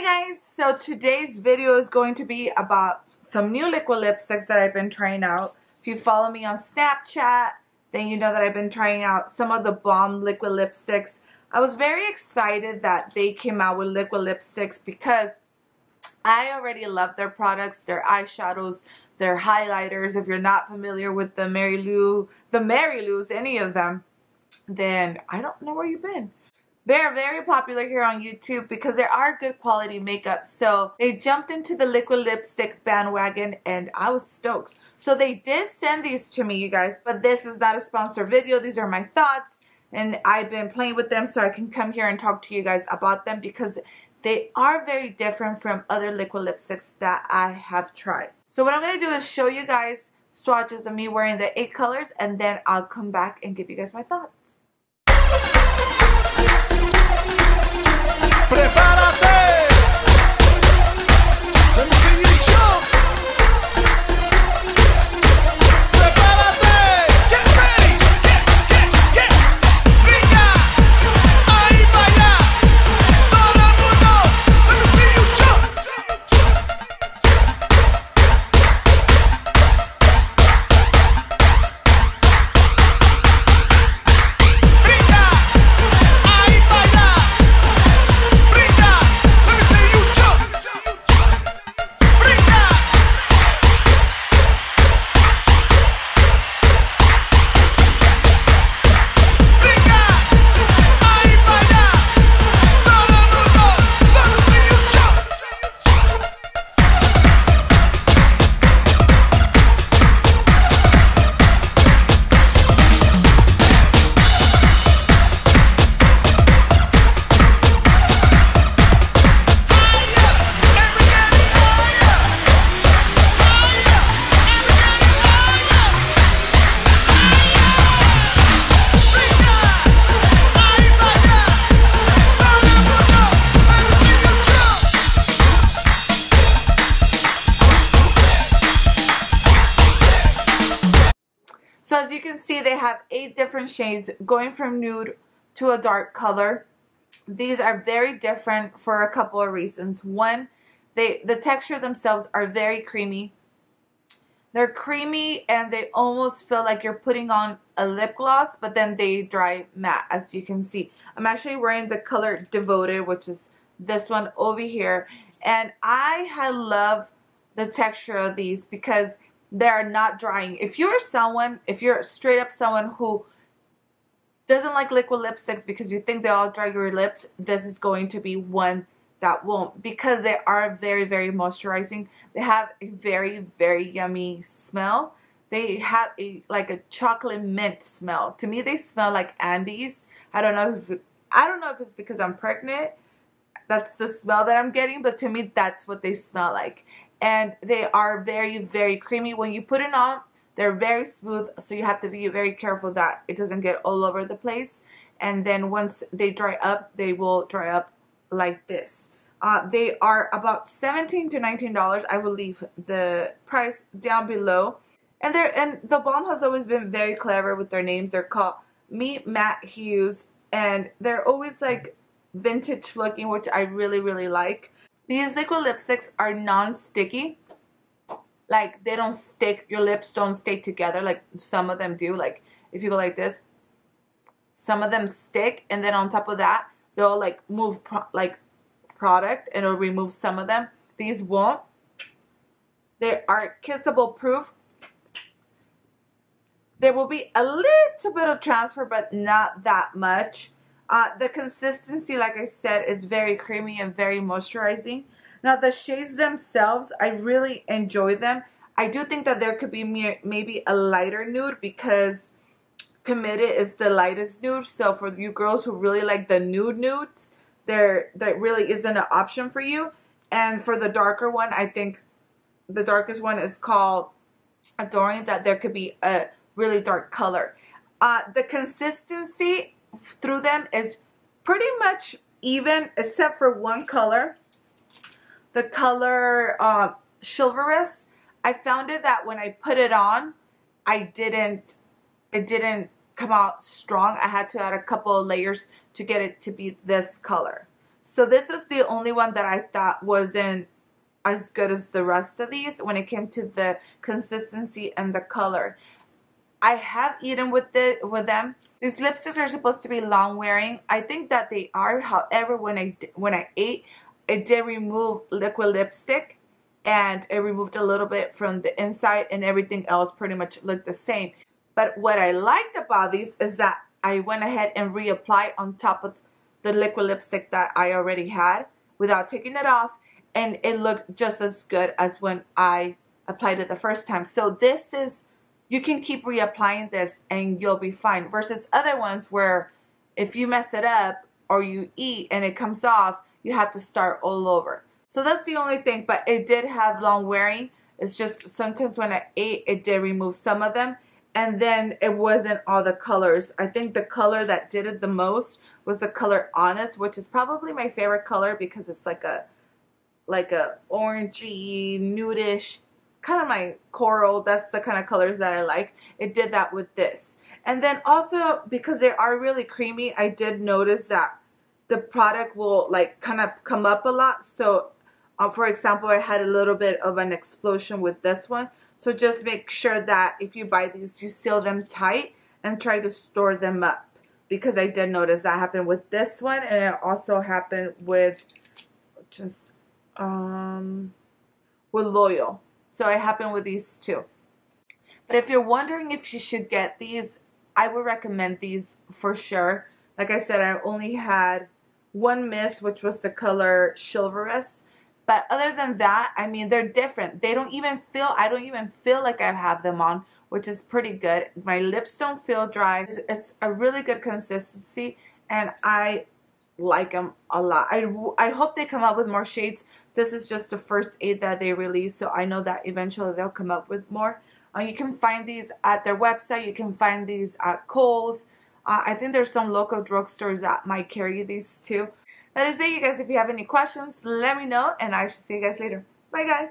Guys, so today's video is going to be about some new liquid lipsticks that I've been trying out. If you follow me on Snapchat, then you know that I've been trying out some of the Balm liquid lipsticks. I was very excited that they came out with liquid lipsticks because I already love their products, their eyeshadows, their highlighters. If you're not familiar with the Mary Lou's, any of them, then I don't know where you've been. They're very popular here on YouTube because they are good quality makeup. So they jumped into the liquid lipstick bandwagon and I was stoked. So they did send these to me, you guys, but this is not a sponsored video. These are my thoughts and I've been playing with them so I can come here and talk to you guys about them because they are very different from other liquid lipsticks that I have tried. So what I'm going to do is show you guys swatches of me wearing the 8 colors and then I'll come back and give you guys my thoughts. Prepárate. Let me see you jump. Prepárate. Get ready. Get. Brinca. Ahí vaya. Todo el mundo. Let me see you jump. Brinca. Ahí vaya. So as you can see, they have 8 different shades going from nude to a dark color. These are very different for a couple of reasons. One, the texture themselves are very creamy. They're creamy and they almost feel like you're putting on a lip gloss, but then they dry matte, as you can see. I'm actually wearing the color Devoted, which is this one over here. And I love the texture of these because they're not drying. If you're straight up someone who doesn't like liquid lipsticks because you think they all dry your lips, this is going to be one that won't, because they are very, very moisturizing. They have a very, very yummy smell. They have like a chocolate mint smell. To me, they smell like Andes. I don't know if it's because I'm pregnant. That's the smell that I'm getting, but to me, that's what they smell like. And they are very, very creamy. When you put it on, they're very smooth, so you have to be very careful that it doesn't get all over the place. And then once they dry up, they will dry up like this. They are about $17 to $19. I will leave the price down below. And the Balm has always been very clever with their names. They're called Me Matte Hughes, and they're always like vintage looking, which I really, really like. These liquid lipsticks are non-sticky. Like, they don't stick, your lips don't stay together like some of them do. Like, if you go like this, some of them stick, and then on top of that, they'll like move product and it'll remove some of them. These won't. They are kissable proof. There will be a little bit of transfer, but not that much. The consistency, like I said, is very creamy and very moisturizing. Now, the shades themselves, I really enjoy them. I do think that there could be maybe a lighter nude because Committed is the lightest nude. So for you girls who really like the nudes, that really isn't an option for you. And for the darker one, I think the darkest one is called Adoring, that there could be a really dark color. The consistency through them is pretty much even, except for one color, the color Chivalrous. I found it that when I put it on, it didn't come out strong. I had to add a couple of layers to get it to be this color. So this is the only one that I thought wasn't as good as the rest of these when it came to the consistency and the color. I have eaten with them. These lipsticks are supposed to be long wearing. I think that they are. However, when I ate, it did remove liquid lipstick, and it removed a little bit from the inside, and everything else pretty much looked the same. But what I liked about these is that I went ahead and reapplied on top of the liquid lipstick that I already had without taking it off, and it looked just as good as when I applied it the first time. So this is, you can keep reapplying this and you'll be fine, versus other ones where if you mess it up or you eat and it comes off, you have to start all over. So that's the only thing, but it did have long wearing. It's just sometimes when I ate, it did remove some of them, and then it wasn't all the colors. I think the color that did it the most was the color Honest, which is probably my favorite color because it's like a orangey, nudish, kind of my coral. That's the kind of colors that I like. It did that with this. And then also, because they are really creamy, I did notice that the product will like kind of come up a lot. So for example, I had a little bit of an explosion with this one. So just make sure that if you buy these, you seal them tight and try to store them up, because I did notice that happened with this one, and it also happened with just with Loyal. So it happened with these two. But if you're wondering if you should get these, I would recommend these for sure. Like I said, I only had one miss, which was the color Chivalrous. But other than that, I mean, they're different. They don't even feel, I don't even feel like I have them on, which is pretty good. My lips don't feel dry. It's a really good consistency, and I like them a lot. I hope they come up with more shades. This is just the first 8 that they released, so I know that eventually they'll come up with more. You can find these at their website. You can find these at Kohl's. I think there's some local drugstores that might carry these too. That is it, you guys. If you have any questions, let me know, and I shall see you guys later. Bye, guys.